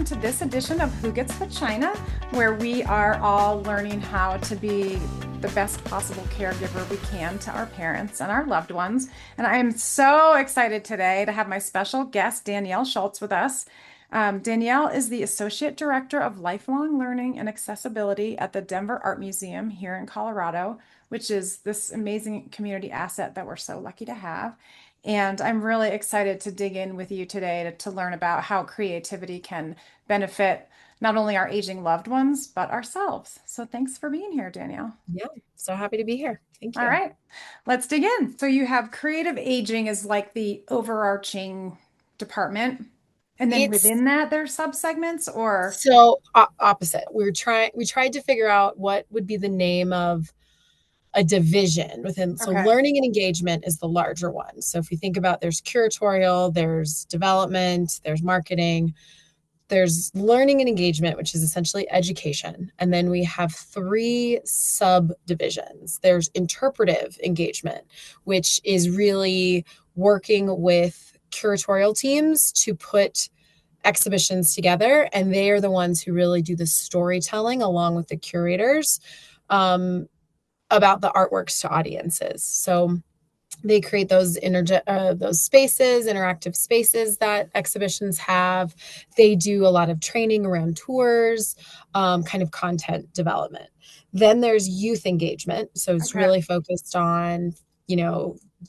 welcome to this edition of Who Gets the China, where we are all learning how to be the best possible caregiver we can to our parents and our loved ones. And I am so excited today to have my special guest, Danielle Schulz, with us. Danielle is the Associate Director of Lifelong Learning and Accessibility at the Denver Art Museum here in Colorado, which is this amazing community asset that we're so lucky to have. And I'm really excited to dig in with you today to learn about how creativity can benefit not only our aging loved ones, but ourselves. So thanks for being here, Danielle. Yeah, so happy to be here. Thank All you. right, let's dig in. So you have creative aging as like the overarching department. And then It's within that, there's subsegments or opposite. We tried to figure out what would be the name of a division within. So okay. learning and engagement is the larger one. So if you think about, there's curatorial, there's development, there's marketing, there's learning and engagement, which is essentially education. And then we have three subdivisions. There's interpretive engagement, which is really working with curatorial teams to put exhibitions together. And they are the ones who really do the storytelling along with the curators about the artworks to audiences. So they create those spaces, interactive spaces that exhibitions have. They do a lot of training around tours, kind of content development. Then there's youth engagement. So it's really focused on,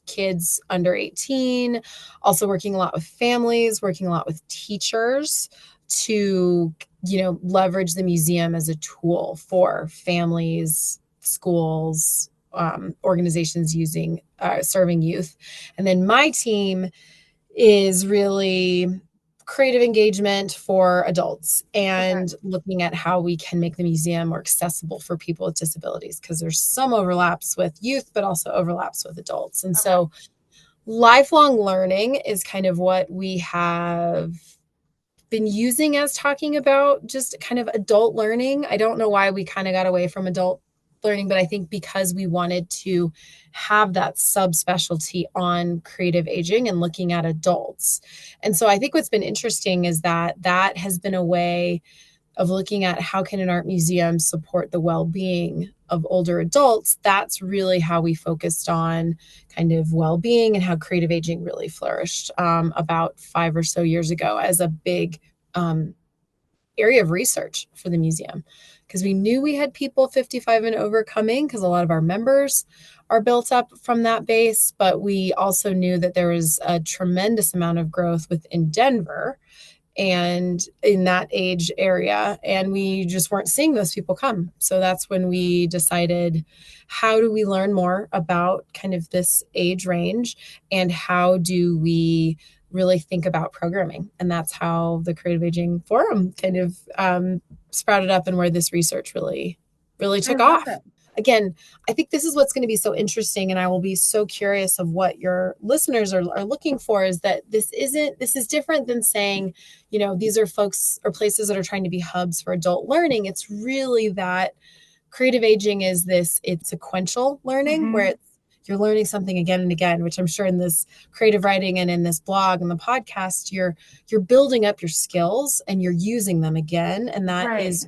kids under 18, also working a lot with families, working a lot with teachers to, leverage the museum as a tool for families, schools, organizations serving youth. And then my team is really creative engagement for adults and looking at how we can make the museum more accessible for people with disabilities, because there's some overlaps with youth, but also overlaps with adults. And so lifelong learning is kind of what we have been using as talking about just kind of adult learning. I don't know why we kind of got away from adult learning, but I think because we wanted to have that subspecialty on creative aging and looking at adults. And so I think what's been interesting is that has been a way of looking at how can an art museum support the well-being of older adults. That's really how we focused on kind of well-being and how creative aging really flourished about 5 or so years ago as a big area of research for the museum, because we knew we had people 55 and over coming, because a lot of our members are built up from that base. But we also knew that there was a tremendous amount of growth within Denver and in that age area, and we just weren't seeing those people come. So that's when we decided, how do we learn more about kind of this age range, and how do we really think about programming? And that's how the Creative Aging Forum kind of sprouted up, and where this research really took off. Again, I think this is what's going to be so interesting, and I will be so curious of what your listeners are looking for, is that this is different than saying, these are folks or places that are trying to be hubs for adult learning. It's really that creative aging is it's sequential learning, where you're learning something again and again, which I'm sure in this creative writing and in this blog and the podcast, you're building up your skills and you're using them again. And that is,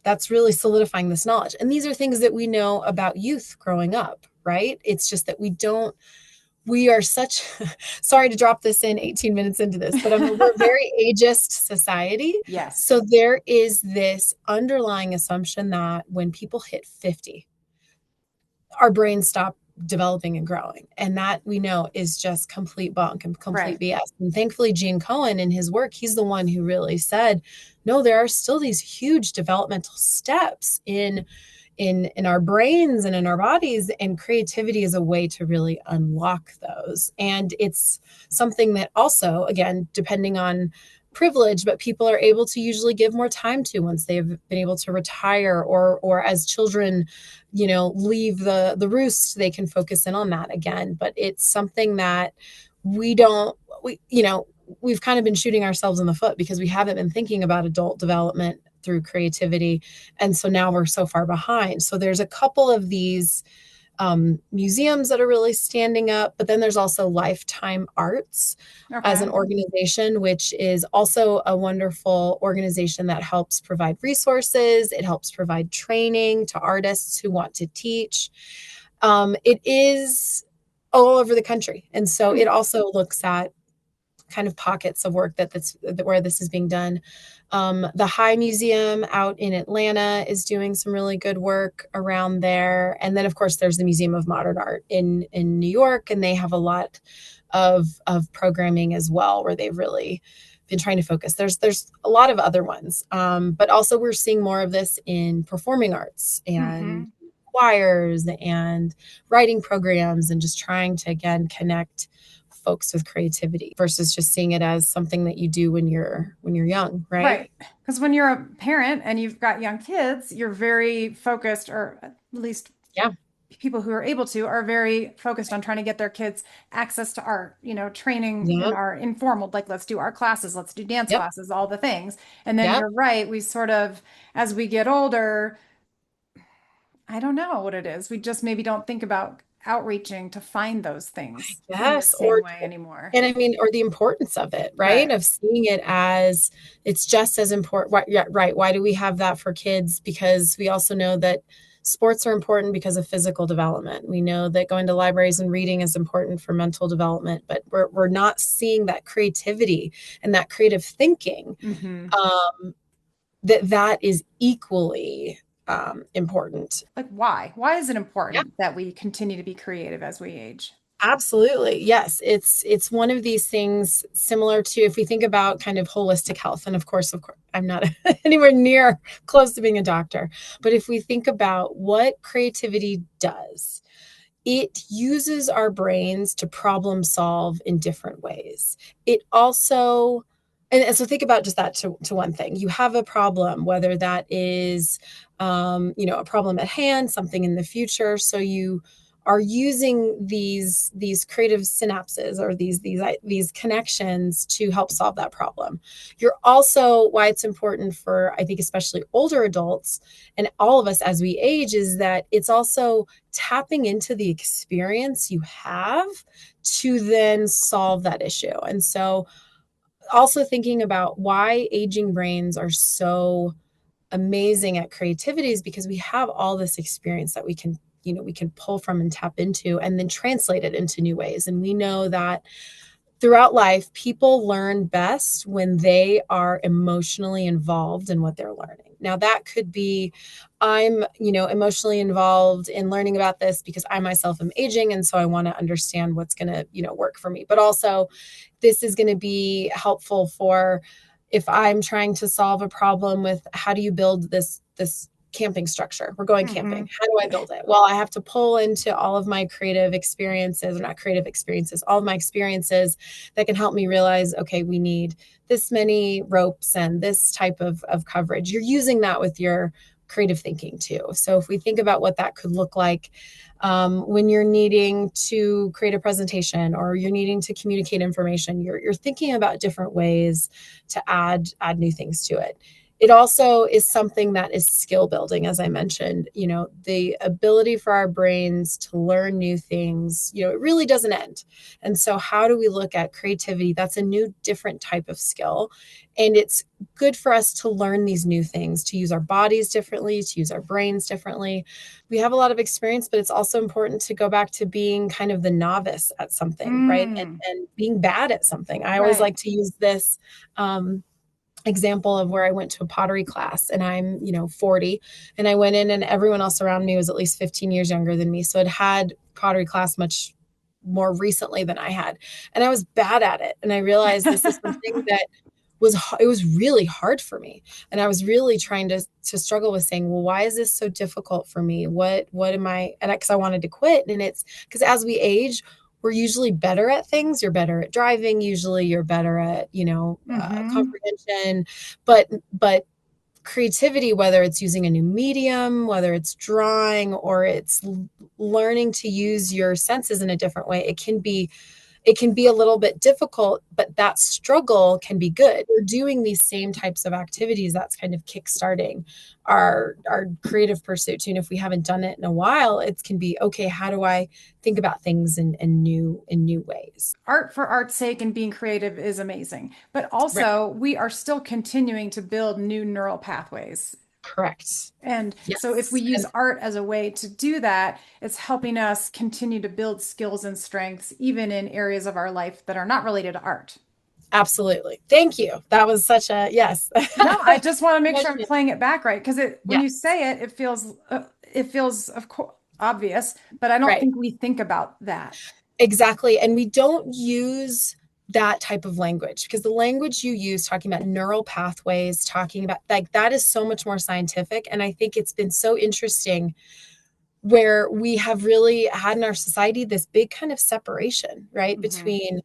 that's really solidifying this knowledge. And these are things that we know about youth growing up, right? It's just that we are such, sorry to drop this in 18 minutes into this, but we're a very ageist society. Yes. So there is this underlying assumption that when people hit 50, our brains stop developing and growing. And that we know is just complete bunk and complete BS. And thankfully, Gene Cohen, in his work, he's the one who really said, no, there are still these huge developmental steps in our brains and in our bodies, and creativity is a way to really unlock those. And it's something that also, again, depending on privilege, but people are able to usually give more time to once they've been able to retire, or as children, leave the roost, they can focus in on that again. But it's something that we've kind of been shooting ourselves in the foot, because we haven't been thinking about adult development through creativity. And so now we're so far behind. So there's a couple of these museums that are really standing up. But then there's also Lifetime Arts as Okay. an organization, which is also a wonderful organization that helps provide resources. It helps provide training to artists who want to teach. It is all over the country. And so Hmm. it also looks at kind of pockets of work that's where this is being done. The High Museum out in Atlanta is doing some really good work around there. And then, of course, there's the Museum of Modern Art in New York, and they have a lot of programming as well, where they've really been trying to focus. There's a lot of other ones, but also we're seeing more of this in performing arts and Hmm. choirs and writing programs, and just trying to again connect folks with creativity versus just seeing it as something that you do when you're young, right? Right. Because when you're a parent and you've got young kids, you're very focused, or at least Yeah. people who are able to are very focused on trying to get their kids access to art, training in Yep. our informal, like let's do art classes, let's do dance Yep. classes, all the things. And then Yep. you're right, we sort of, as we get older, I don't know what it is. We just maybe don't think about outreaching to find those things in the Yes. same way anymore. And I mean, or the importance of it, right? Right. Of seeing it as it's just as important. Yeah, right. Why do we have that for kids? Because we also know that sports are important because of physical development. We know that going to libraries and reading is important for mental development, but we're not seeing that creativity and that creative thinking, Hmm. um, that is equally important. Like why? Why is it Yeah, important that we continue to be creative as we age? absolutely. Yes, it's one of these things similar to if we think about kind of holistic health, and of course, I'm not anywhere near close to being a doctor, but if we think about what creativity does, it uses our brains to problem solve in different ways. It also, and so think about just that to one thing. You have a problem, whether that is, a problem at hand, something in the future. So you are using these creative synapses or these connections to help solve that problem. You're also why it's important for, I think, especially older adults and all of us as we age, is that it's also tapping into the experience you have to then solve that issue. And so also thinking about why aging brains are so amazing at creativity is because we have all this experience that we can pull from and tap into and then translate it into new ways. And we know that throughout life, people learn best when they are emotionally involved in what they're learning. Now, that could be I'm, emotionally involved in learning about this because I myself am aging. And so I want to understand what's going to, work for me. But also, this is going to be helpful for if I'm trying to solve a problem with how do you build this camping structure. We're going Hmm. camping. How do I build it? Well, I have to pull into all of my creative experiences, or not creative experiences, all of my experiences that can help me realize, okay, we need this many ropes and this type of coverage. You're using that with your creative thinking too. So if we think about what that could look like, when you're needing to create a presentation or you're needing to communicate information, you're thinking about different ways to add new things to it. It also is something that is skill building, as I mentioned. The ability for our brains to learn new things, it really doesn't end. And so how do we look at creativity? That's a new, different type of skill. And it's good for us to learn these new things, to use our bodies differently, to use our brains differently. We have a lot of experience, but it's also important to go back to being kind of the novice at something, right? Mm, And being bad at something. I always right. like to use this example of where I went to a pottery class, and I'm, 40, and I went in and everyone else around me was at least 15 years younger than me. So I'd had pottery class much more recently than I had. And I was bad at it. And I realized this is something that it was really hard for me. And I was really trying to struggle with saying, well, why is this so difficult for me? What am I, and because I wanted to quit. And it's because as we age, we're usually better at things. You're better at driving. Usually you're better at, Hmm. comprehension, but creativity, whether it's using a new medium, whether it's drawing, or it's learning to use your senses in a different way, it can be it can be a little bit difficult, but that struggle can be good. We're doing these same types of activities that's kind of kickstarting our creative pursuit too. And if we haven't done it in a while, it can be okay, how do I think about things in new ways? Art for art's sake and being creative is amazing, but Right. also we are still continuing to build new neural pathways. Correct. And so if we Yes. use And art as a way to do that, it's helping us continue to build skills and strengths, even in areas of our life that are not related to art. absolutely. Thank you. That was such a yes. No, I just want to make sure I'm playing it back right because when you Yes. say it, it feels of course obvious, but I don't Right. think we think about that. Exactly. And we don't use that type of language because the language you use talking about neural pathways, talking about like that is so much more scientific. And I think it's been so interesting where we have really had in our society this big kind of separation, right, Mhm. between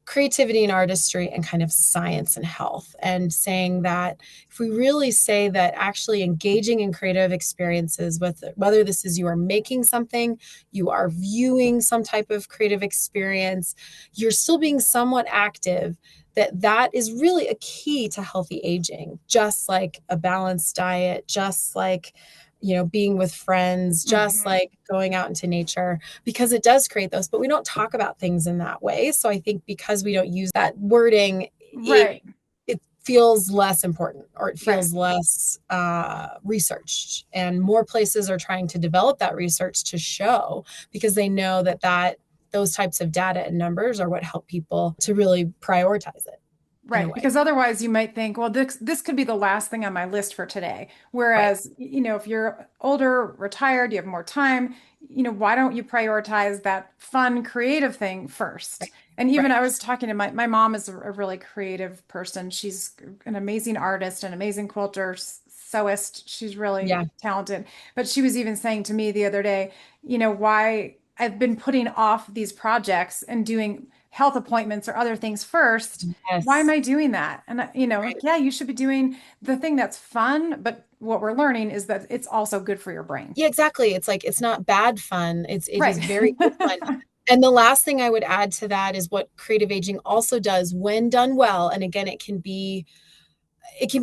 creativity and artistry and kind of science and health, and saying that if we really say that actually engaging in creative experiences, with whether this is you are making something, you are viewing some type of creative experience, you're still being somewhat active, that is really a key to healthy aging, just like a balanced diet, just like being with friends, just Mhm. like going out into nature, because it does create those, but we don't talk about things in that way. So I think because we don't use that wording, Right, it feels less important, or it right. feels less researched. And more places are trying to develop that research to show, because they know that those types of data and numbers are what help people to really prioritize it in a Right, way. because otherwise you might think, well, this could be the last thing on my list for today. Right. Whereas, if you're older, retired, you have more time, why don't you prioritize that fun, creative thing first? Right. And even Right. I was talking to my mom is a really creative person. She's an amazing artist, an amazing quilter, sewist. She's really Yeah. talented. But she was even saying to me the other day, why I've been putting off these projects and doing health appointments or other things first. Why am Yes. I doing that? And like, Right. yeah, you should be doing the thing that's fun, but what we're learning is that it's also good for your brain. Yeah, exactly. It's like it's not bad fun. It is Right. very good fun. And the last thing I would add to that is what creative aging also does when done well. And again, it can be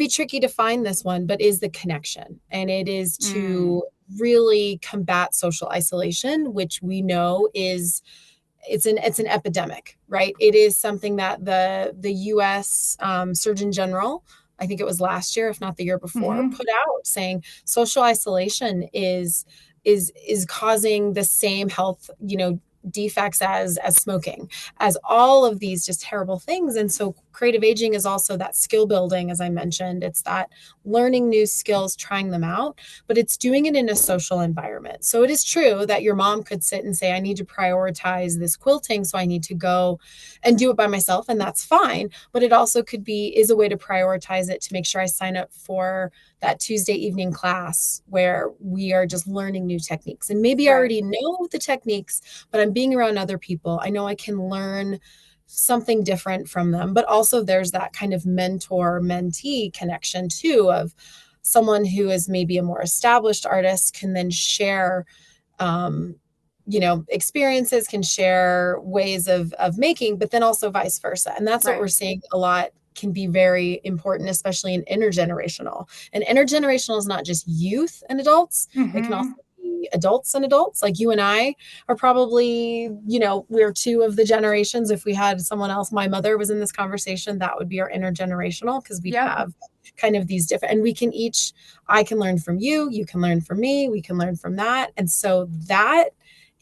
tricky to find this one, but is the connection. And it is Mm. to really combat social isolation, which we know it's an epidemic, right? It is something that the US Surgeon General, I think it was last year, if not the year before, Hmm. put out saying social isolation is causing the same health, defects as smoking, as all of these just terrible things. And so creative aging is also that skill building, as I mentioned. It's that learning new skills, trying them out, but it's doing it in a social environment. So it is true that your mom could sit and say, I need to prioritize this quilting, so I need to go and do it by myself, and that's fine. But it also is a way to prioritize it, to make sure I sign up for that Tuesday evening class where we are just learning new techniques. And maybe I Right. already know the techniques, but I'm being around other people. I know I can learn something different from them, but also there's that kind of mentor mentee connection too, of someone who is maybe a more established artist can then share um, experiences, can share ways of making, but then also vice versa. And that's what Right. we're seeing a lot, can be very important, especially in intergenerational. And intergenerational is not just youth and adults, it can also Hmm. be adults and adults. Like you and I are probably, we're two of the generations. If we had someone else, my mother was in this conversation, that would be our intergenerational, because we'd Yep. have kind of these different, and we can each, I can learn from you, you can learn from me, we can learn from that. And so that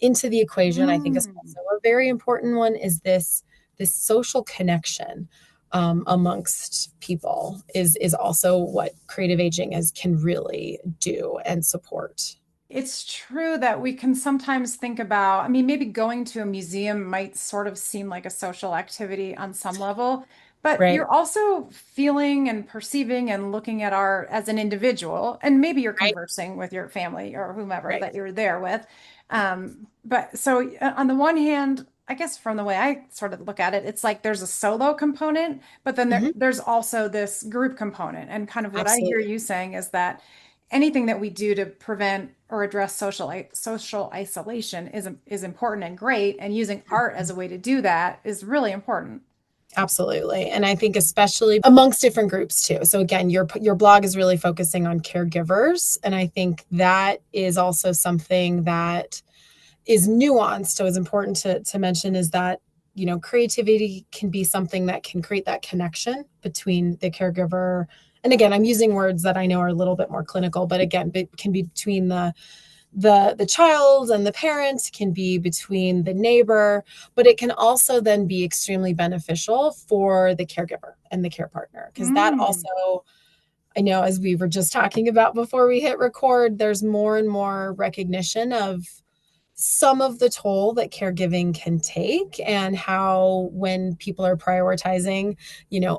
into the equation, I think, is Mm. also a very important one, is this social connection amongst people is also what creative aging can really do and support. It's true that we can sometimes think about, I mean, maybe going to a museum might sort of seem like a social activity on some level, but Right. you're also feeling and perceiving and looking at art as an individual, and maybe you're Right. conversing with your family or whomever Right. that you're there with. But so on the one hand, I guess from the way I sort of look at it, it's like there's a solo component, but then Hmm. there's also this group component. And kind of what I hear Absolutely. you saying is that anything that we do to prevent or address social isolation is important and great, and using art as a way to do that is really important. Absolutely. And I think especially amongst different groups too. So again, your blog is really focusing on caregivers, and I think that is also something that is nuanced. So it's important to mention is that, creativity can be something that can create that connection between the caregiver. And again, I'm using words that I know are a little bit more clinical, but again, it can be between the child and the parent, can be between the neighbor, but it can also then be extremely beneficial for the caregiver and the care partner, because that Mm. also, I know, as we were just talking about before we hit record, there's more and more recognition of some of the toll that caregiving can take, and how when people are prioritizing,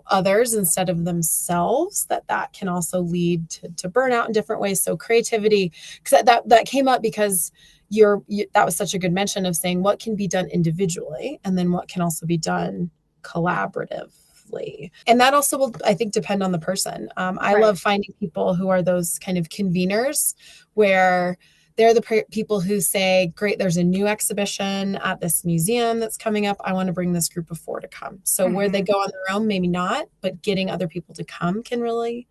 others instead of themselves, that can also lead to burnout in different ways. So creativity, because that came up because that was such a good mention of saying what can be done individually and then what can also be done collaboratively. And that also will, I think, depend on the person. I Right. love finding people who are those kind of conveners, where they're the people who say, great, there's a new exhibition at this museum that's coming up. I want to bring this group of 4 to come. So where they Hmm. go on their own, maybe not, but getting other people to come can really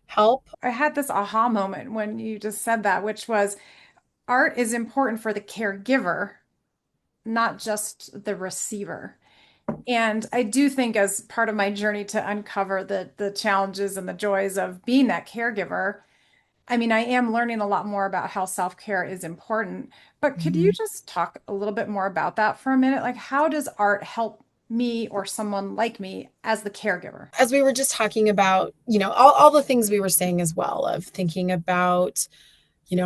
help. I had this aha moment when you just said that, which was art is important for the caregiver, not just the receiver. And I do think as part of my journey to uncover the challenges and the joys of being that caregiver, I mean, I am learning a lot more about how self-care is important. But could you Mhm. just talk a little bit more about that for a minute? Like, how does art help me or someone like me as the caregiver? As we were just talking about, all the things we were saying as well, of thinking about,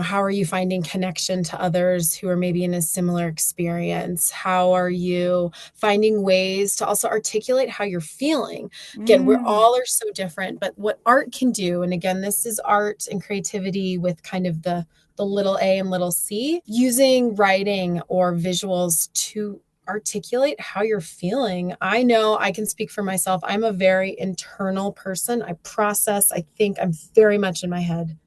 how are you finding connection to others who are maybe in a similar experience? How are you finding ways to also articulate how you're feeling? Again, we're Mm, all are so different, but what art can do, and again, this is art and creativity with kind of the little a and little c, using writing or visuals to articulate how you're feeling. I know I can speak for myself. I'm a very internal person. I process, I think I'm very much in my head.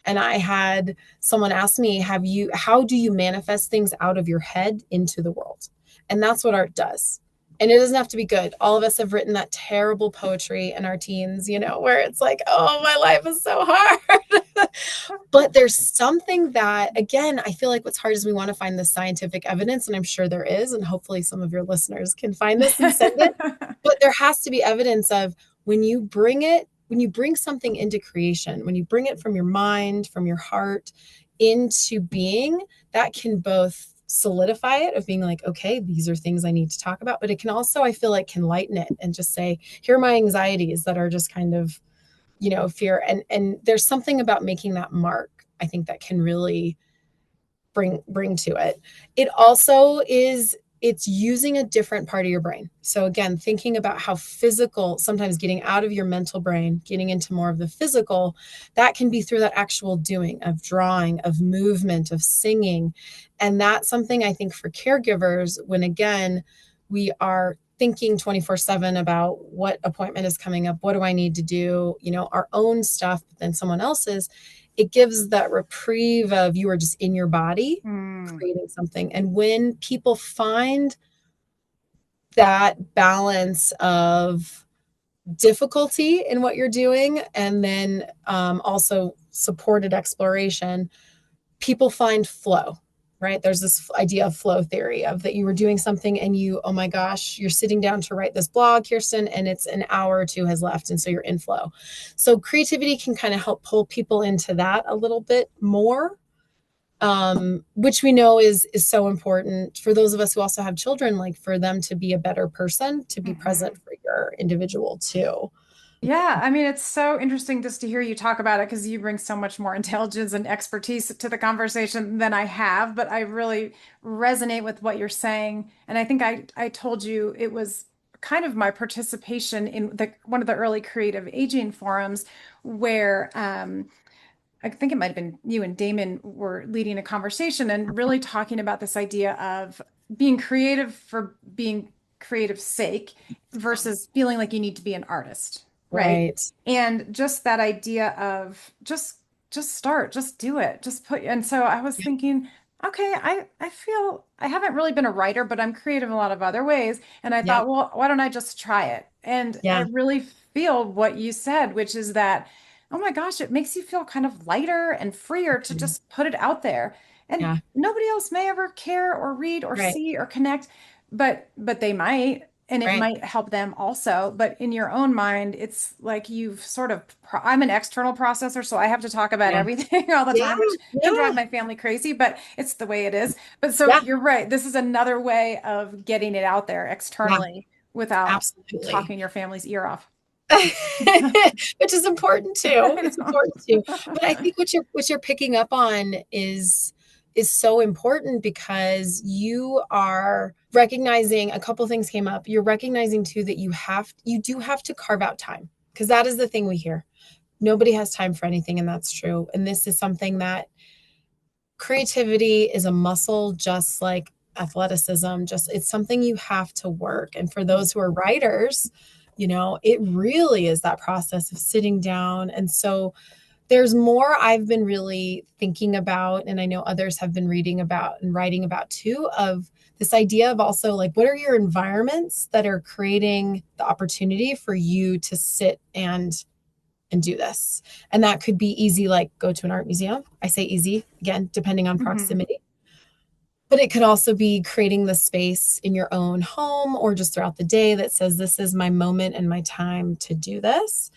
And I had someone ask me, how do you manifest things out of your head into the world? And that's what art does. And it doesn't have to be good. All of us have written that terrible poetry in our teens, where it's like, oh, my life is so hard. But there's something that, again, I feel like what's hard is we want to find the scientific evidence, and I'm sure there is, and hopefully some of your listeners can find this and send it. But there has to be evidence of when you bring something into creation, when you bring it from your mind, from your heart into being, that can both solidify it of being like, okay, these are things I need to talk about, but it can also, I feel like, can lighten it and just say, here are my anxieties that are just kind of, fear. And there's something about making that mark, I think, that can really bring to it. It also is, it's using a different part of your brain. So again, thinking about how physical, sometimes getting out of your mental brain, getting into more of the physical, that can be through that actual doing of drawing, of movement, of singing. And that's something I think for caregivers, when again, we are thinking 24/7 about what appointment is coming up, what do I need to do, our own stuff, but then someone else's, it gives that reprieve of you are just in your body mm. creating something. And when people find that balance of difficulty in what you're doing, and then also supported exploration, people find flow, right? There's this idea of flow theory of that you were doing something and oh my gosh, you're sitting down to write this blog, Kirsten, and it's an hour or two has left. And so you're in flow. So creativity can kind of help pull people into that a little bit more, which we know is so important for those of us who also have children, like for them to be a better person, to be present Hmm. for your individual too. Yeah, I mean, it's so interesting just to hear you talk about it because you bring so much more intelligence and expertise to the conversation than I have, but I really resonate with what you're saying. And I think I told you it was kind of my participation in the one of the early creative aging forums where I think it might have been you and Damon were leading a conversation and really talking about this idea of being creative for being creative sake versus feeling like you need to be an artist, right? Right. And just that idea of just just start, just do it, just put. And so I was thinking, okay, I feel I haven't really been a writer, but I'm creative in a lot of other ways. And I Yep. thought, well, why don't I just try it? And I Yeah. really feel what you said, which is that, oh my gosh, it makes you feel kind of lighter and freer to just put it out there. And Yeah. nobody else may ever care or read or Right. see or connect, but they might. And it Right. might help them also. But in your own mind, it's like you've sort of, I'm an external processor, so I have to talk about Yeah. everything all the Yeah. time, which can Yeah. drive my family crazy, but it's the way it is. But so Yeah. you're right. This is another way of getting it out there Yeah. externally without Absolutely. talking your family's ear off. Which is important too. I It's know. important too. But I think what you're picking up on is so important because you are recognizing a couple things came up. You're recognizing too that you do have to carve out time because that is the thing we hear. Nobody has time for anything, and that's true. And this is something that creativity is a muscle just like athleticism, just it's something you have to work. And for those who are writers, it really is that process of sitting down. And so there's more I've been really thinking about, and I know others have been reading about and writing about too, of this idea of also like what are your environments that are creating the opportunity for you to sit and do this. And that could be easy, like go to an art museum. I say easy, again, depending on Mhm. proximity. But it could also be creating the space in your own home or just throughout the day that says, this is my moment and my time to do this.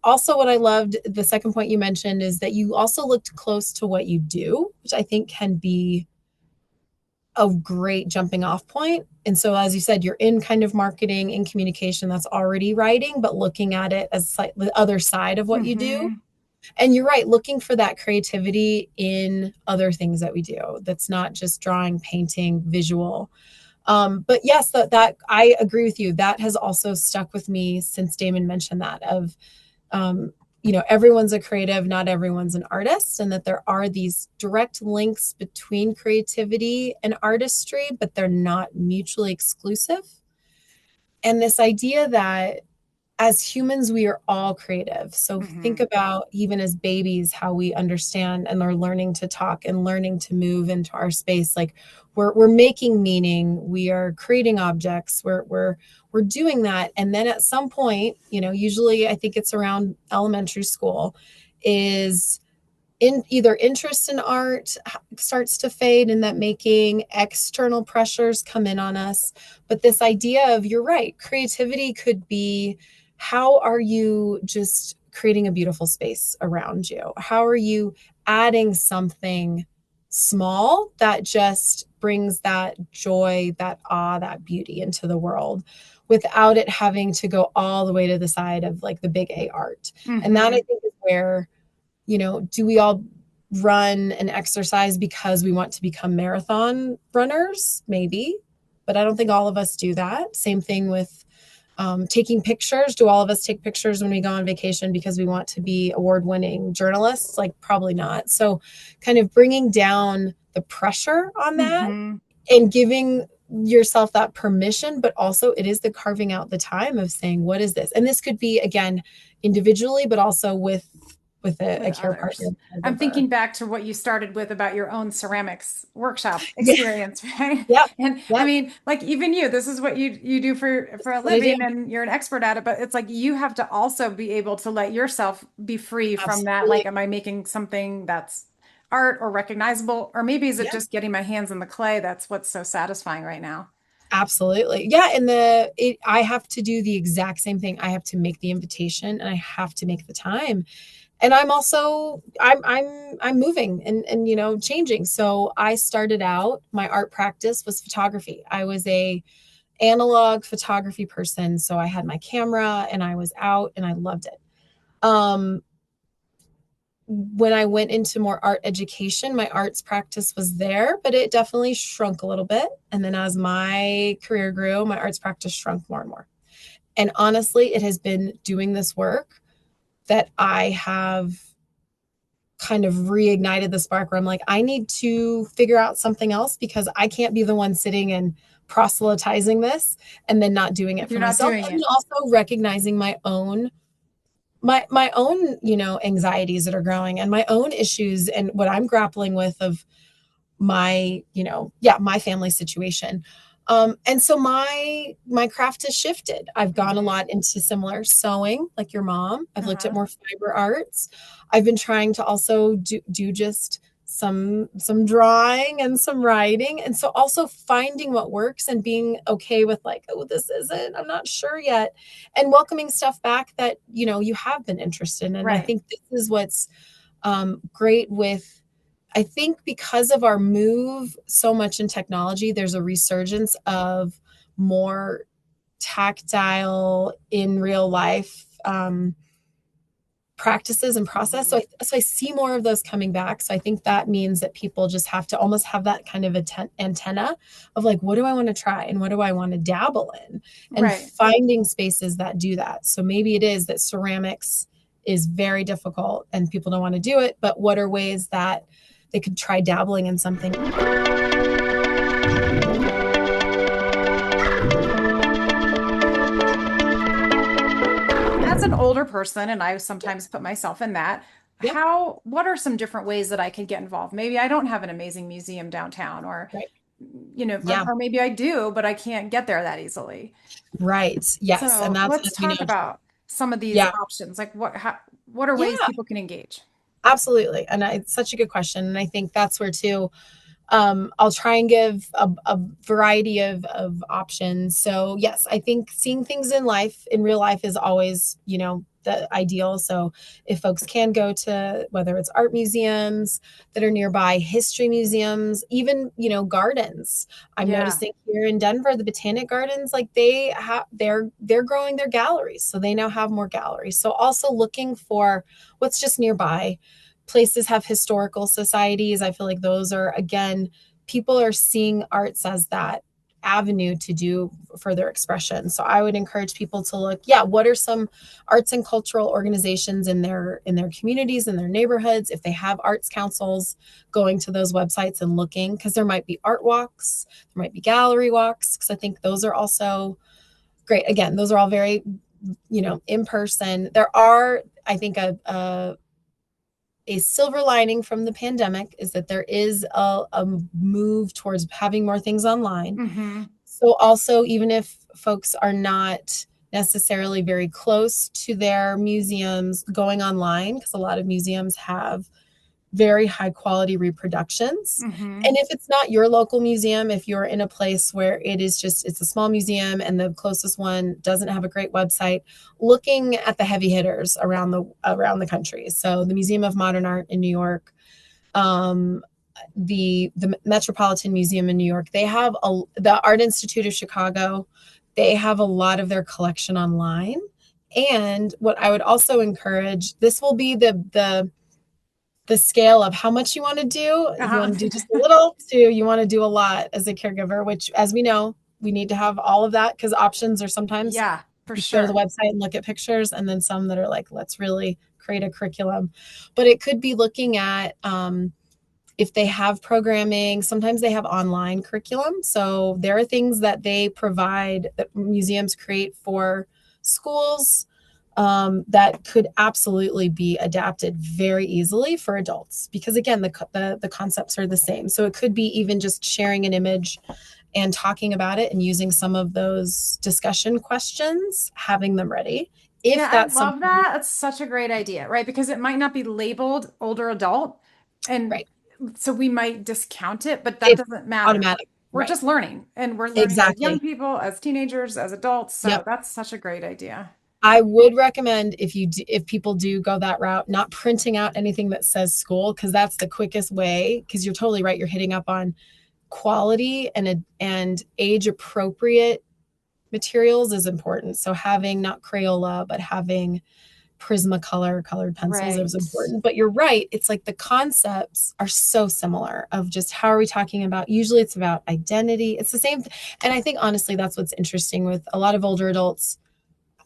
Also, what I loved, the second point you mentioned, is that you also looked close to what you do, which I think can be a great jumping off point. And so, as you said, you're in kind of marketing in communication that's already writing, but looking at it as the other side of what you do. Mhm. And you're right, looking for that creativity in other things that we do. That's not just drawing, painting, visual. But yes, that I agree with you. That has also stuck with me since Damon mentioned that of, um, everyone's a creative, not everyone's an artist, and that there are these direct links between creativity and artistry, but they're not mutually exclusive. And this idea that as humans, we are all creative. So think Mhm. about even as babies, how we understand and are learning to talk and learning to move into our space. Like we're making meaning, we are creating objects, we're doing that. And then at some point, usually I think it's around elementary school, is in either interest in art starts to fade and that making external pressures come in on us. But this idea of, you're right, creativity could be, how are you just creating a beautiful space around you? How are you adding something small that just brings that joy, that awe, that beauty into the world without it having to go all the way to the side of like the big A art? And that I Mhm. think is where, do we all run and exercise because we want to become marathon runners? Maybe, but I don't think all of us do that. Same thing with taking pictures. Do all of us take pictures when we go on vacation because we want to be award-winning journalists? Like, probably not. So, kind of bringing down the pressure on that Mhm. and giving yourself that permission, but also it is the carving out the time of saying, what is this? And this could be, again, individually, but also with a With care partner, others. I'm caregiver. thinking back to what you started with about your own ceramics workshop Yeah. experience, right? Yep. And I Yep. mean, like even you, this is what you do for a What I do. living and you're an expert at it, but it's like you have to also be able to let yourself be free from that. Like, Absolutely. am I making something that's art or recognizable? Or maybe is it Yeah. just getting my hands in the clay? That's what's so satisfying right now. Absolutely. Yeah. And I have to do the exact same thing. I have to make the invitation and I have to make the time. And I'm also, I'm moving and, changing. So I started out, my art practice was photography. I was a analog photography person. So I had my camera and I was out and I loved it. Um, when I went into more art education, my arts practice was there, but it definitely shrunk a little bit. And then as my career grew, my arts practice shrunk more and more. And honestly, it has been doing this work that I have kind of reignited the spark where I'm like, I need to figure out something else because I can't be the one sitting and proselytizing this and then not doing it If for you're not myself. doing And it. also recognizing my own my own, anxieties that are growing and my own issues and what I'm grappling with of my, my family situation. And so my craft has shifted. I've gone a Mhm. lot into similar sewing, like your mom. I've looked at Uh-huh. more fiber arts. I've been trying to also do just some drawing and some writing. And so also finding what works and being okay with like, oh, this isn't, I'm not sure yet. And welcoming stuff back that, you have been interested in. And I Right. think this is what's great with, I think because of our move so much in technology, there's a resurgence of more tactile in real life practices and process. Mhm. So I see more of those coming back. So I think that means that people just have to almost have that kind of antenna of like, what do I want to try and what do I want to dabble in? And Right. finding spaces that do that. So maybe it is that ceramics is very difficult and people don't want to do it, but what are ways that they could try dabbling in something? As an older person, and I sometimes put myself in that, Yep. what are some different ways that I can get involved? Maybe I don't have an amazing museum downtown, or, Right. or, Yeah. or maybe I do, but I can't get there that easily. Right. Yes. And So that's, let's talk about some of these yeah. options. Like what are ways Yeah, people can engage? absolutely. And it's such a good question. And I think that's where too, I'll try and give a variety of options. So yes, I think seeing things in real life is always, the ideal. So if folks can go to whether it's art museums that are nearby, history museums, even, gardens. I'm Yeah. noticing here in Denver, the Botanic Gardens, like they're growing their galleries. So they now have more galleries. So also looking for what's just nearby. Places have historical societies. I feel like those are, again, people are seeing arts as that avenue to do further expression. So I would encourage people to look, yeah, what are some arts and cultural organizations in their communities, in their neighborhoods, if they have arts councils, going to those websites and looking, because there might be art walks, there might be gallery walks, because I think those are also great. Again, those are all very, in person. There are, I think, a silver lining from the pandemic is that there is a move towards having more things online. Hmm. So also, even if folks are not necessarily very close to their museums, going online, because a lot of museums have very high quality reproductions. Hmm. And if it's not your local museum, if you're in a place where it's a small museum and the closest one doesn't have a great website, looking at the heavy hitters around the country. So the Museum of Modern Art in New York, um, the Metropolitan Museum in New York, they have the Art Institute of Chicago, they have a lot of their collection online. And what I would also encourage, this will be the scale of how much you want to do. If you Uh-huh. want to do just a little to you want to do a lot as a caregiver, which as we know, we need to have all of that because options are sometimes Yeah, for you go to the sure. website and look at pictures and then some that are like, let's really create a curriculum. But it could be looking at if they have programming, sometimes they have online curriculum. So there are things that they provide that museums create for schools that could absolutely be adapted very easily for adults because again the concepts are the same. So it could be even just sharing an image and talking about it and using some of those discussion questions, having them ready Yeah, if I that's love something. that. That's such a great idea, right? Because it might not be labeled older adult. And Right. so we might discount it, but that It's doesn't matter. automatic. We're Right. just learning, and we're learning as young Exactly. people, as teenagers, as adults. So Yep. that's such a great idea. I would recommend if people do go that route, not printing out anything that says school because that's the quickest way. Because you're totally right, you're hitting up on quality and age appropriate materials is important. So having not Crayola, but having Prismacolor colored pencils is Right. important. But you're right, it's like the concepts are so similar of just how are we talking about. Usually, it's about identity. It's the same, and I think honestly, that's what's interesting with a lot of older adults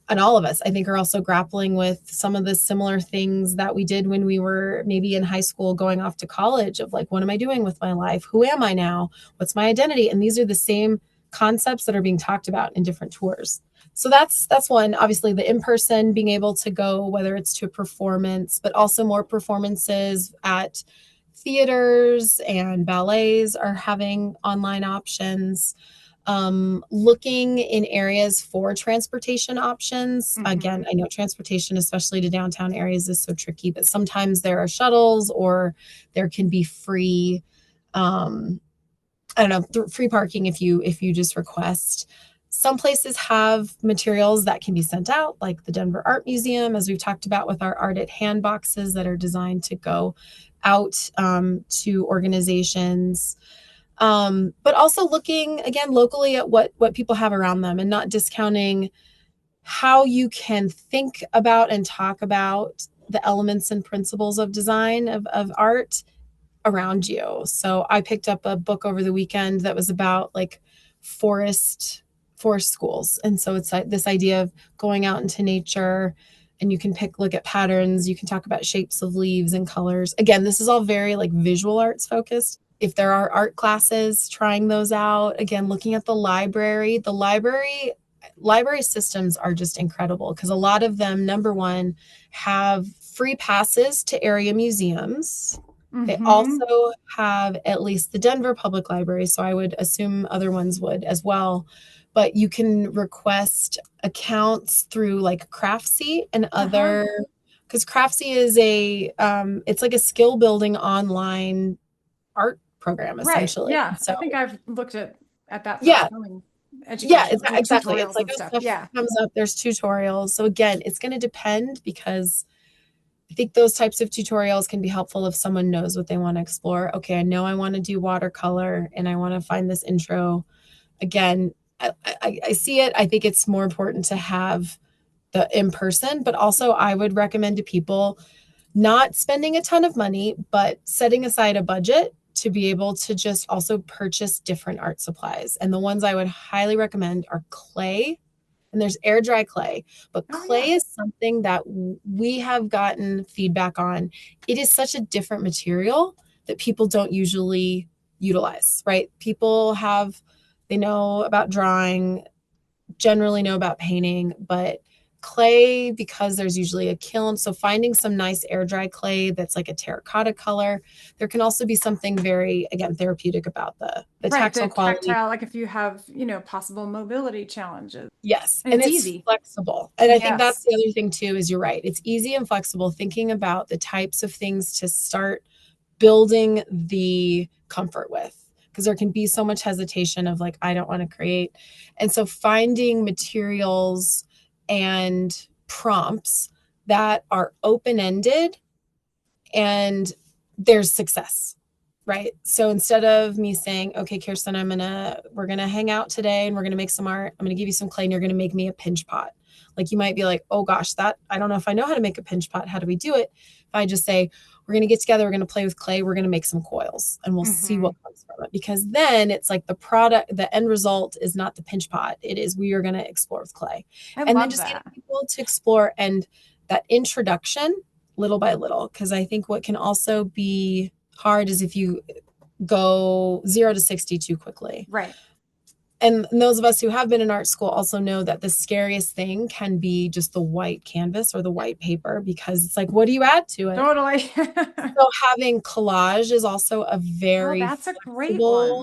and all of us, I think, are also grappling with some of the similar things that we did when we were maybe in high school going off to college of like, what am I doing with my life? Who am I now? What's my identity? And these are the same concepts that are being talked about in different tours. So that's one. Obviously, the in-person, being able to go, whether it's to a performance, but also more performances at theaters and ballets are having online options. Looking in areas for transportation options. Again, Hmm. I know transportation, especially to downtown areas, is so tricky, but sometimes there are shuttles or there can be free, I don't know, free parking if you just request. Some places have materials that can be sent out, like the Denver Art Museum, as we've talked about with our Art at Hand boxes that are designed to go out to organizations. But also looking again locally at what people have around them and not discounting how you can think about and talk about the elements and principles of design of art around you. So I picked up a book over the weekend that was about like forest forest schools. And so it's like this idea of going out into nature and you can look at patterns, you can talk about shapes of leaves and colors. Again, this is all very like visual arts focused. If there are art classes, trying those out. Again, looking at the library systems are just incredible because a lot of them, number one, have free passes to area museums. They Hmm. also have at least the Denver Public Library, so I would assume other ones would as well. But you can request accounts through like Craftsy and Uh-huh. other, because Craftsy is it's like a skill building online art program Right. essentially. Yeah. So I think I've looked at that for yeah, sewing yeah, education, it's the exactly. It's tutorials like and oh, stuff. stuff Yeah. comes up. There's tutorials. So again, it's going to depend because I think those types of tutorials can be helpful if someone knows what they want to explore. Okay, I know I want to do watercolor and I want to find this intro. Again, I see it. I think it's more important to have the in person, but also I would recommend to people not spending a ton of money, but setting aside a budget to be able to just also purchase different art supplies. And the ones I would highly recommend are clay, and there's air dry clay, but Oh, yeah. clay is something that we have gotten feedback on. It is such a different material that people don't usually utilize, right? They know about drawing, generally know about painting, but clay, because there's usually a kiln. So finding some nice air dry clay that's like a terracotta color. There can also be something very, again, therapeutic about the Right. tactile The quality. tactile, like if you have, possible mobility challenges. Yes, And and it's it's easy. flexible. And I think that's Yes. the other thing too, is you're right. It's easy and flexible, thinking about the types of things to start building the comfort with. Because there can be so much hesitation of like, I don't want to create. And so finding materials and prompts that are open-ended and there's success, right? So instead of me saying, okay, Kirsten, we're gonna hang out today and we're gonna make some art. I'm gonna give you some clay and you're gonna make me a pinch pot. Like you might be like, oh gosh, that I don't know if I know how to make a pinch pot. How do we do it? If I just say, we're gonna get together, we're gonna play with clay, we're gonna make some coils and we'll see what Hmm. comes from it. Because then it's like the end result is not the pinch pot. It is we are gonna explore with clay. I And then love just getting that. people to explore and that introduction little by little. Because I think what can also be hard is if you go 0 to 60 too quickly. Right. And those of us who have been in art school also know that the scariest thing can be just the white canvas or the white paper because it's like, what do you add to it? Totally. So having collage is also a Oh, very that's a great flexible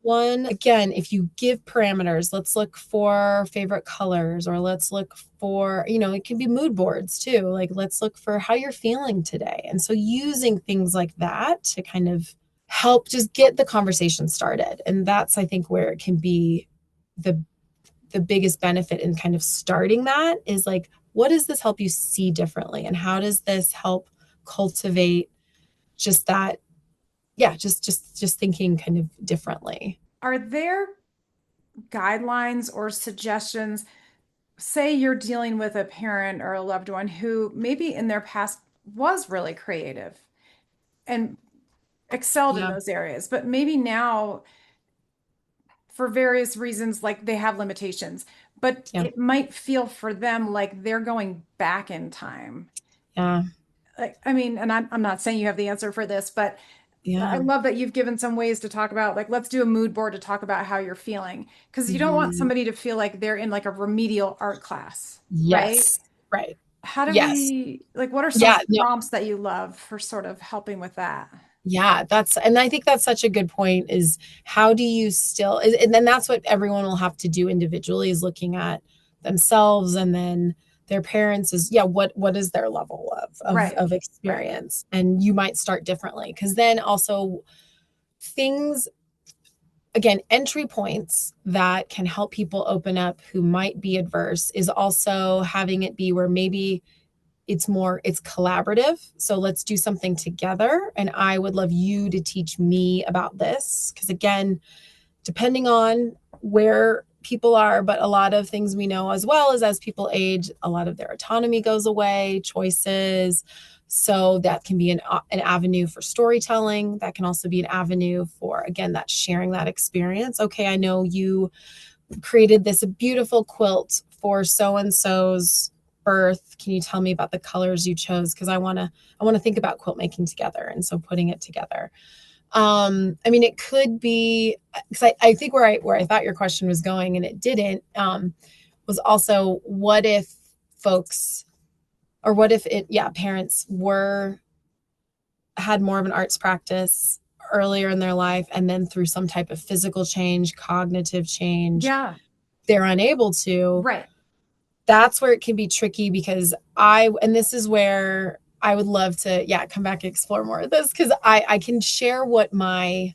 one. one. Again, if you give parameters, let's look for favorite colors or let's look for, it can be mood boards too. Like let's look for how you're feeling today. And so using things like that to kind of help just get the conversation started. And that's I think where it can be the the biggest benefit in kind of starting that is like what does this help you see differently and how does this help cultivate just that, yeah, just thinking kind of differently. Are there guidelines or suggestions? Say you're dealing with a parent or a loved one who maybe in their past was really creative and excelled in Yeah, those areas, but maybe now, for various reasons, like they have limitations, but yeah, it might feel for them like they're going back in time. yeah, Like, I mean, and I'm not saying you have the answer for this, but I Yeah. love that you've given some ways to talk about, like, let's do a mood board to talk about how you're feeling. Because you don't want Mhm. somebody to feel like they're in like a remedial art class, right? Yes. Right. How do Yes. we, like, what are some Yeah. No. prompts that you love for sort of helping with that? Yeah. And I think that's such a good point is how do you still, and then that's what everyone will have to do individually is looking at themselves and then their parents is, yeah, what is their level Right, of right, experience? And you might start differently. Cause then also things, again, entry points that can help people open up who might be adverse is also having it be where maybe it's collaborative. So let's do something together. And I would love you to teach me about this. Because again, depending on where people are, but a lot of things we know as well is as people age, a lot of their autonomy goes away, choices. So that can be an avenue for storytelling. That can also be an avenue for, again, that sharing that experience. Okay, I know you created this beautiful quilt for so and so's birth. Can you tell me about the colors you chose? Because I want to think about quilt making together. And so putting it together. I mean, it could be because I think where I thought your question was going and it didn't, was also what if folks or what if parents had more of an arts practice earlier in their life and then through some type of physical change, cognitive change, yeah, they're unable to. right. That's where it can be tricky because and this is where I would love to, yeah, come back and explore more of this because I can share what my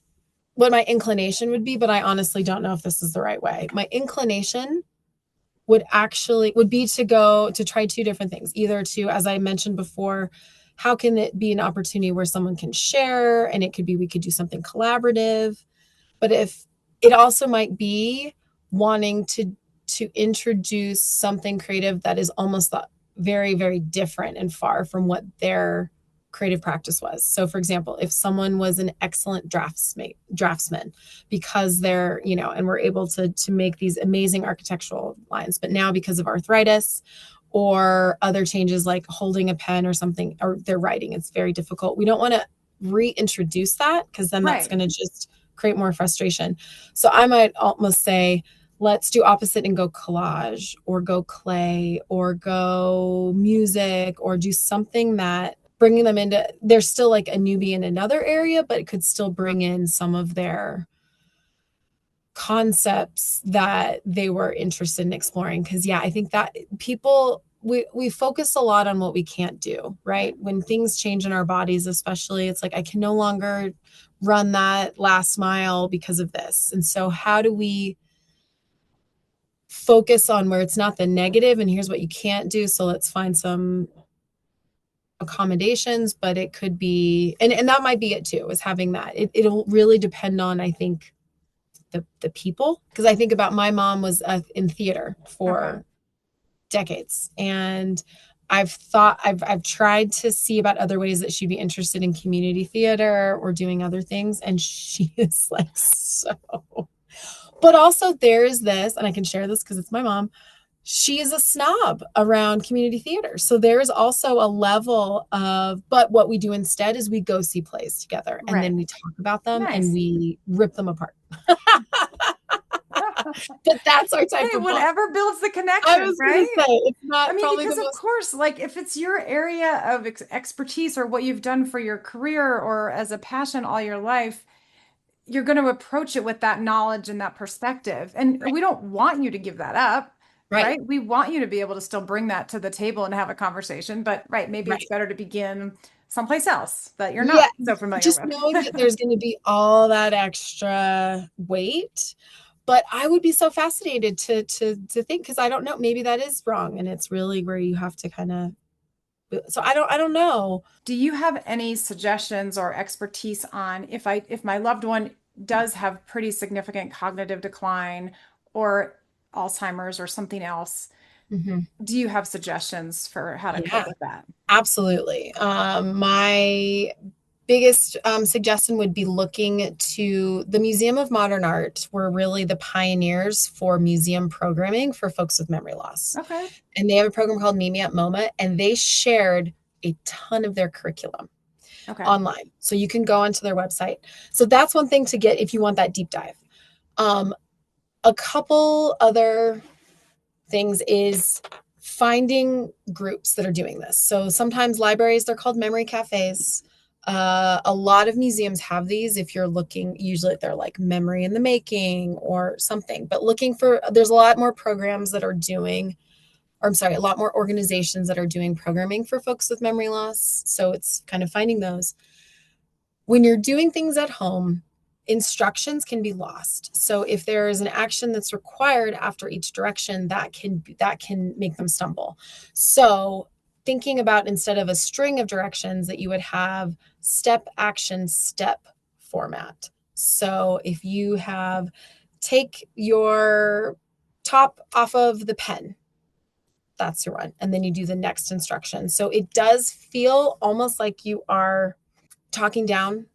inclination would be, but I honestly don't know if this is the right way. My inclination would be to go to try two different things, either to, as I mentioned before, how can it be an opportunity where someone can share and it could be we could do something collaborative, but if it also might be wanting to introduce something creative that is almost very, very different and far from what their creative practice was. So for example, if someone was an excellent draftsman because they're, and we're able to make these amazing architectural lines, but now because of arthritis or other changes like holding a pen or something, or their writing, it's very difficult. We don't want to reintroduce that because then that's Right. going to just create more frustration. So I might almost say, let's do opposite and go collage or go clay or go music or do something that bringing them into, they're still like a newbie in another area, but it could still bring in some of their concepts that they were interested in exploring. Cause yeah, I think that we focus a lot on what we can't do, right? When things change in our bodies, especially, it's like, I can no longer run that last mile because of this. And so how do we focus on where it's not the negative and here's what you can't do? So let's find some accommodations, but it could be, and that might be it too, is having that. It'll really depend on, I think, the people. Because I think about my mom was in theater Okay. for decades. And I've tried to see about other ways that she'd be interested in community theater or doing other things. And she is like, so, but also there's this, and I can share this because it's my mom. She is a snob around community theater. So there's also a level of, but what we do instead is we go see plays together and Right. then we talk about them and Nice. we rip them apart. But that's our type Hey, of fun. whatever builds the I connection, was going to right? say, it's I not mean, probably because the of most, course, like if it's your area of expertise or what you've done for your career or as a passion all your life, you're going to approach it with that knowledge and that perspective. And right, we don't want you to give that up, right, right? We want you to be able to still bring that to the table and have a conversation. But right, maybe it's right. better to begin someplace else that you're Yeah, not so familiar just with. knowing that there's going to be all that extra weight. But I would be so fascinated to think because I don't know, maybe that is wrong, and it's really where you have to kind of. So I don't know. Do you have any suggestions or expertise on if my loved one does have pretty significant cognitive decline or Alzheimer's or something else? Mhm. Do you have suggestions for how to Yeah, cope with that? absolutely. My biggest suggestion would be looking to the Museum of Modern Art. Were really the pioneers for museum programming for folks with memory loss. Okay. And they have a program called Meet Me at MoMA, and they shared a ton of their curriculum. Okay. online. So you can go onto their website. So that's one thing to get if you want that deep dive. Um, a couple other things is finding groups that are doing this. So sometimes libraries, they're called memory cafes. A lot of museums have these if you're looking, usually they're like memory in the making or something, but looking for, there's a lot more programs that are doing, or I'm sorry, a lot more organizations that are doing programming for folks with memory loss. So it's kind of finding those. When you're doing things at home, instructions can be lost. So if there is an action that's required after each direction, that can make them stumble. So thinking about, instead of a string of directions, that you would have step, action, step format. So if you have, take your top off of the pen, that's your one. And then you do the next instruction. So it does feel almost like you are talking down,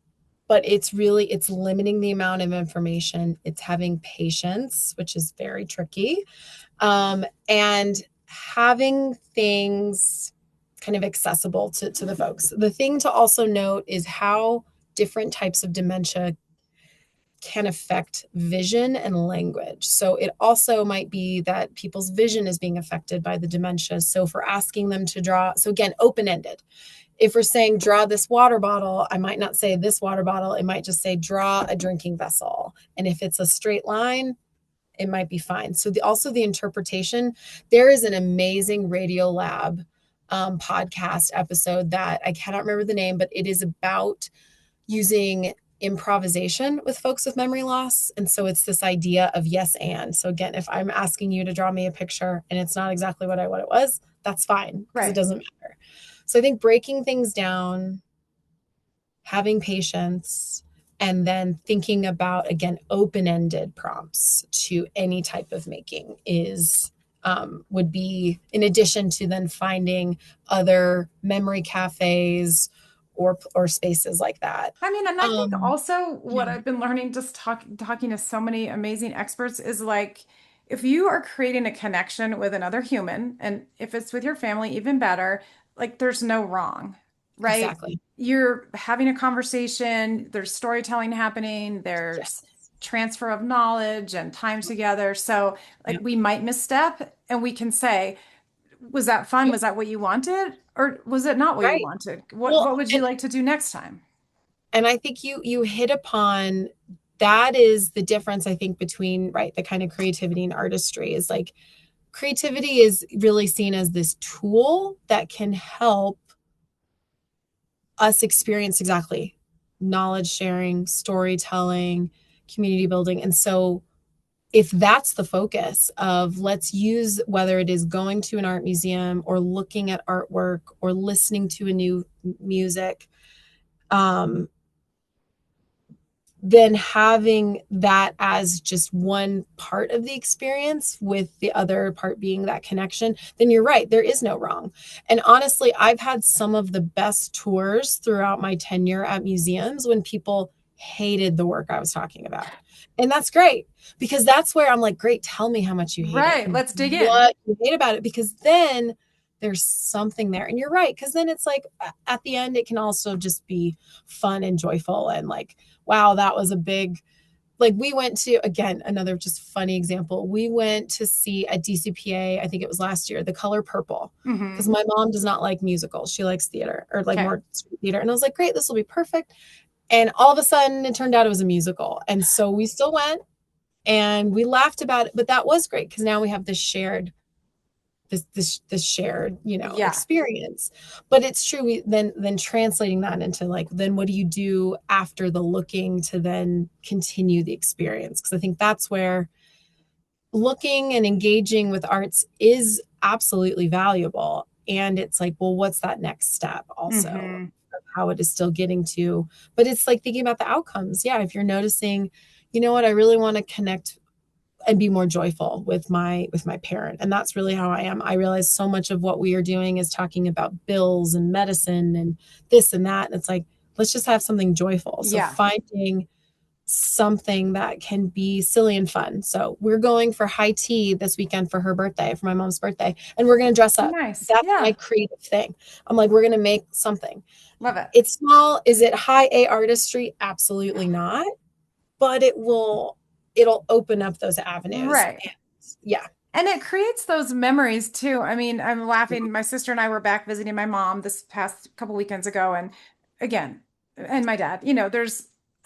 but it's limiting the amount of information. It's having patience, which is very tricky, and having things kind of accessible to the folks. The thing to also note is how different types of dementia can affect vision and language. So it also might be that people's vision is being affected by the dementia. So for asking them to draw, so again, open-ended. If we're saying draw this water bottle, I might not say this water bottle. It might just say draw a drinking vessel. And if it's a straight line, it might be fine. So also the interpretation, there is an amazing Radio Lab podcast episode that I cannot remember the name, but it is about using improvisation with folks with memory loss. And so it's this idea of yes and. So again, if I'm asking you to draw me a picture and it's not exactly what it was, that's fine, because it doesn't matter. So I think breaking things down, having patience, and then thinking about, again, open-ended prompts to any type of making is would be, in addition to then finding other memory cafes or spaces like that. I mean, and I think also what Yeah, I've been learning just talking to so many amazing experts is like if you are creating a connection with another human, and if it's with your family, even better, like there's no wrong, right? exactly. You're having a conversation, there's storytelling happening, there's Yes. transfer of knowledge and time together. So like Yep. we might misstep and we can say, was that fun? Yep. Was that what you wanted? Or was it not what you Right. wanted? Well, What would you like to do next time? and I think you hit upon, that is the difference, I think, between, right, the kind of creativity and artistry is like, creativity is really seen as this tool that can help us experience exactly knowledge sharing, storytelling, community building. And so if that's the focus of, let's use, whether it is going to an art museum or looking at artwork or listening to a new music, um, then having that as just one part of the experience, with the other part being that connection, then you're right, there is no wrong. And honestly, I've had some of the best tours throughout my tenure at museums when people hated the work I was talking about. And that's great, because that's where I'm like, great, tell me how much you hate it Right, and let's dig in. what you hate about it, because then there's something there. And you're right, because then it's like, at the end, it can also just be fun and joyful and like, wow, that was a big, like, we went to, again, another just funny example. We went to see at DCPA, I think it was last year, The Color Purple, because Hmm. my mom does not like musicals. She likes theater, or like Okay. more theater. And I was like, great, this will be perfect. And all of a sudden it turned out it was a musical. And so we still went and we laughed about it, but that was great because now we have this shared, Yeah. experience. But it's true, we then translating that into like, then what do you do after the looking to then continue the experience? Because I think that's where looking and engaging with arts is absolutely valuable. And it's like, well, what's that next step also, Hmm. of how it is still getting to, but it's like thinking about the outcomes. Yeah, if you're noticing, you know what, I really want to connect and be more joyful with my parent. And that's really how I am. I realize so much of what we are doing is talking about bills and medicine and this and that. And it's like, let's just have something joyful. So Yeah. finding something that can be silly and fun. So we're going for high tea this weekend for her birthday, for my mom's birthday, and we're going to dress up. Nice. That's my Yeah. creative thing. I'm like, we're going to make something. Love it. It's small. Is it high A artistry? Absolutely not. But it'll open up those avenues. Right. And yeah. And it creates those memories too. I mean, I'm laughing. My sister and I were back visiting my mom this past couple weekends ago, and again, and my dad,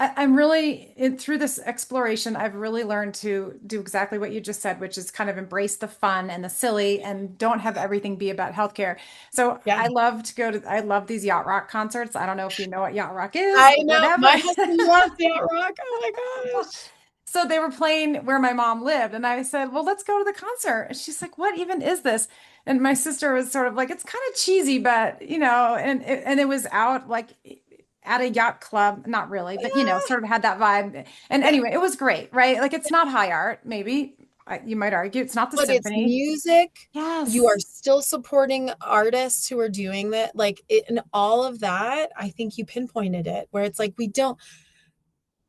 I'm really through this exploration, I've really learned to do exactly what you just said, which is kind of embrace the fun and the silly and don't have everything be about healthcare. So Yeah. I love these yacht rock concerts. I don't know if you know what yacht rock is I or know. whatever. My husband loves yacht rock. Oh my gosh. So they were playing where my mom lived, and I said, "Well, let's go to the concert." And she's like, "What even is this?" And my sister was sort of like, "It's kind of cheesy, but and it was out like at a yacht club, not really, but Yeah. sort of had that vibe. And Yeah. anyway, it was great, right? Like it's not high art, maybe you might argue it's not the But it's symphony. music. You are Yes, still supporting artists who are doing that. Like it, and all of that, I think you pinpointed it, where it's like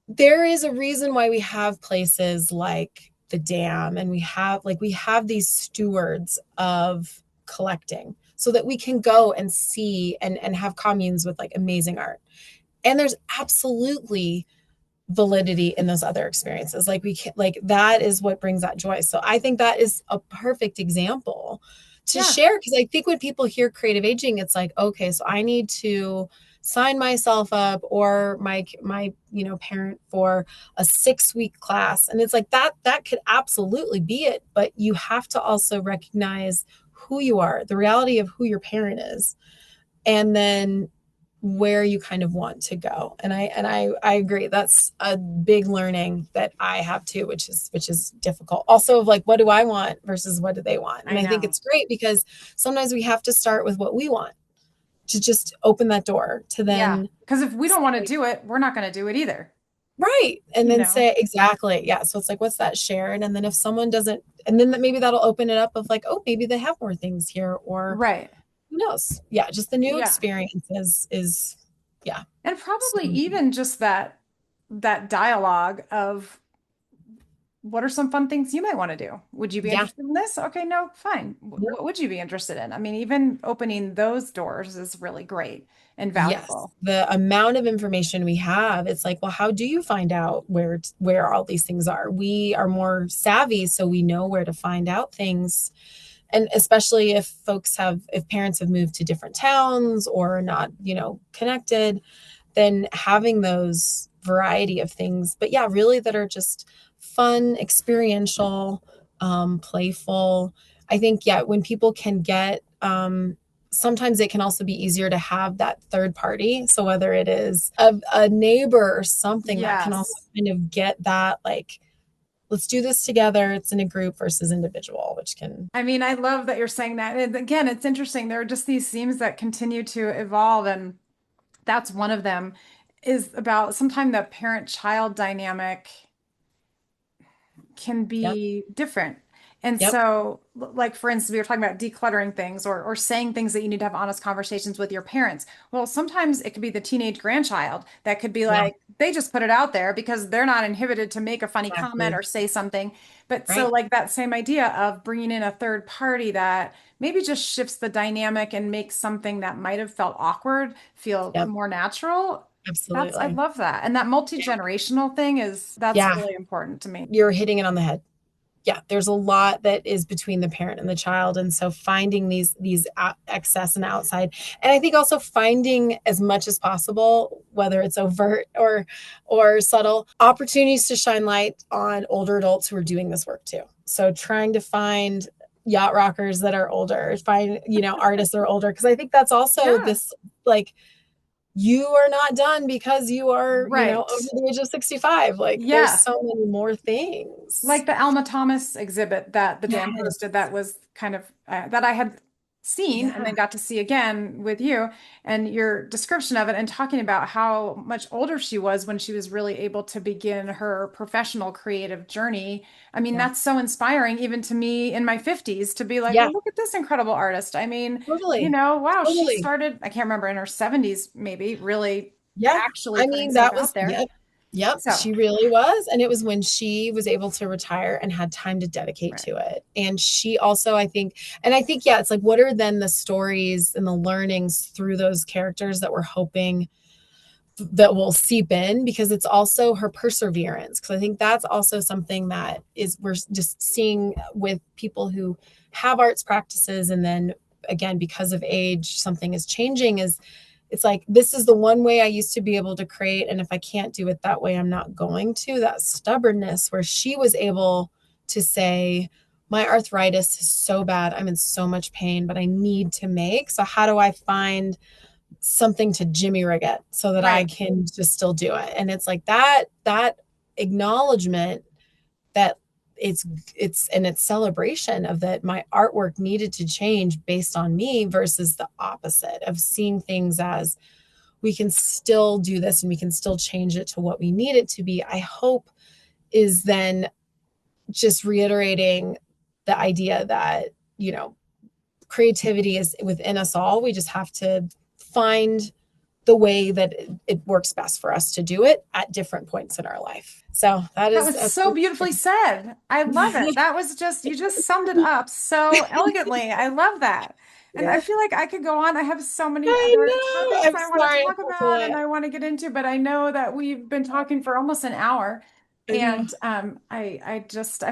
there is a reason why we have places like the dam, and we have these stewards of collecting so that we can go and see and have communes with like amazing art. And there's absolutely validity in those other experiences. Like we can, like that is what brings that joy. So I think that is a perfect example to yeah, share, because I think when people hear creative aging, it's like, okay, so I need to sign myself up or my parent for a 6-week class. And it's like that could absolutely be it, but you have to also recognize who you are, the reality of who your parent is, and then where you kind of want to go. And I agree. That's a big learning that I have too, which is difficult. Also of like, what do I want versus what do they want? And I I think know. it's great because sometimes we have to start with what we want to just open that door to Yeah, then because if we don't want to say, do it, we're not going to do it either. right. And You then know, say, exactly. Yeah. So it's like, what's that shared? And then if someone doesn't, and then maybe that'll open it up of like, oh, maybe they have more things here, or right? who knows? Yeah. Just the new Yeah. experience is yeah. And So probably even just that dialogue of what are some fun things you might want to do? Would you be yeah. interested in this? Okay, no, fine. What would you be interested in? I mean, even opening those doors is really great and Yes, valuable. the amount of information we have, it's like, well, how do you find out where all these things are? We are more savvy, so we know where to find out things. And especially if parents have moved to different towns or not, connected, then having those variety of things. But yeah, really that are just fun, experiential, playful. I think, yeah, when people can get sometimes it can also be easier to have that third party. So whether it is a neighbor or something that can also Yes. kind of get that, like, let's do this together. It's in a group versus individual, which can, I mean, I love that you're saying that. And again, it's interesting. There are just these themes that continue to evolve, and that's one of them is about sometimes the parent-child dynamic can yep, be different. And yep, so, like for instance, we were talking about decluttering things or saying things that you need to have honest conversations with your parents. Well, sometimes it could be the teenage grandchild that could be yeah, like, they just put it out there because they're not inhibited to make a funny comment exactly. or say something. But so, Right. like that same idea of bringing in a third party that maybe just shifts the dynamic and makes something that might have felt awkward feel Yep, more natural. I absolutely. love that. And that multi-generational thing that's Yeah, really important to me. you're hitting it on the head. Yeah, there's a lot that is between the parent and the child, and so finding these excess and outside, and I think also finding as much as possible, whether it's overt or subtle, opportunities to shine light on older adults who are doing this work too. So trying to find yacht rockers that are older, find artists that are older, because I think that's also Yeah. this, like, you are not done because you are, Right. over the age of 65. Like, there's Yeah. so many more things. Like the Alma Thomas exhibit that the Dam hosted, Yes. that was kind of that I had seen and Yeah. then got to see again with you and your description of it and talking about how much older she was when she was really able to begin her professional creative journey. I mean, Yeah. that's so inspiring even to me in my 50s to be like, Yeah. well, look at this incredible artist. I mean, Totally. wow, she Totally. started, I can't remember, in her 70s, maybe really Yeah. actually I putting mean, stuff that out was, there. yeah. Yep, So, she really was. And it was when she was able to retire and had time to dedicate right, to it. And she also, I think, yeah, it's like, what are then the stories and the learnings through those characters that we're hoping that will seep in, because it's also her perseverance. Because I think that's also something that is we're just seeing with people who have arts practices, and then again, because of age, something is changing. Is it's like, this is the one way I used to be able to create, and if I can't do it that way, I'm not going to. That stubbornness, where she was able to say, my arthritis is so bad, I'm in so much pain, but I need to make. So how do I find something to jimmy rig it so that I right, can just still do it? And it's like that acknowledgement that it's celebration of that my artwork needed to change based on me, versus the opposite of seeing things as, we can still do this and we can still change it to what we need it to be. I hope is then just reiterating the idea that, creativity is within us all. We just have to find the way that it works best for us to do it at different points in our life. So that that is was so beautifully said. I love it. That was just, you just summed it up so elegantly. I love that. And I Yeah, feel like I could go on. I have so many I other know. topics I'm I want to sorry. talk about and I want to get into, but I know that we've been talking for almost an hour. I know. And I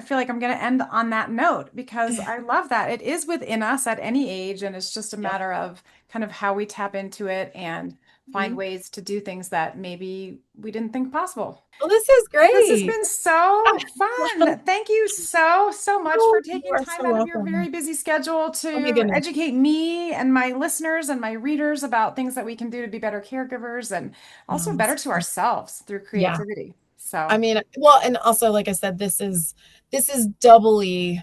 feel like I'm going to end on that note because I love that. It is within us at any age, and it's just a Yep. matter of kind of how we tap into it and find Mhm. ways to do things that maybe we didn't think possible. Well, this is Well, this has great. been so fun. Thank you so much for Oh, you taking are time so out of your welcome. very busy schedule Oh my to goodness. educate me and my listeners and my readers about things that we can do to be better caregivers and also better Yes. to ourselves through Yeah. creativity. So, I mean, well, and also, like I said, this is doubly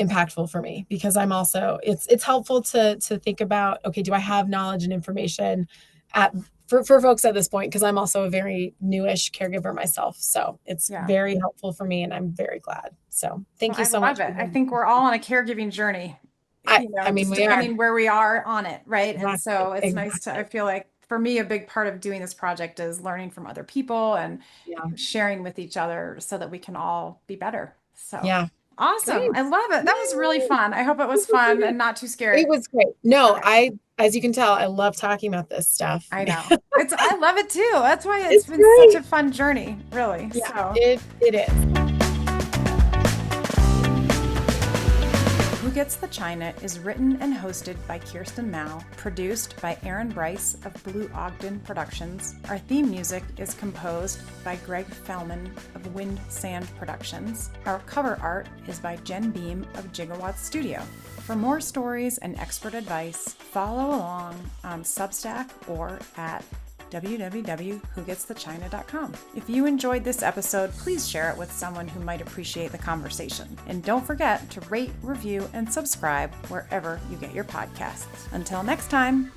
impactful for me, because I'm also, it's helpful to think about, okay, do I have knowledge and information at for folks at this point, because I'm also a very newish caregiver myself. So it's yeah. very helpful for me, and I'm very glad. So thank Well, you I so love much it. for I doing think this. we're all on a caregiving journey, I mean, just we are. depending where we are on it, right? And Exactly. so it's nice to, I Exactly. feel like for me, a big part of doing this project is learning from other people and Yeah. sharing with each other so that we can all be better. So Yeah. awesome. Great. I love it. That was really Yay. fun. I hope it was This was so fun good. and not too It scary. was great. All No, right. as you can tell, I love talking about this stuff. I know. I love it too. That's why it's It's been such a great. fun journey, really. Yeah, So. it is. Who Gets the China is written and hosted by Kirsten Mao, produced by Aaron Bryce of Blue Ogden Productions. Our theme music is composed by Greg Fellman of Wind Sand Productions. Our cover art is by Jen Beam of Gigawatt Studio. For more stories and expert advice, follow along on Substack or at www.whogetsthechina.com. If you enjoyed this episode, please share it with someone who might appreciate the conversation. And don't forget to rate, review, and subscribe wherever you get your podcasts. Until next time.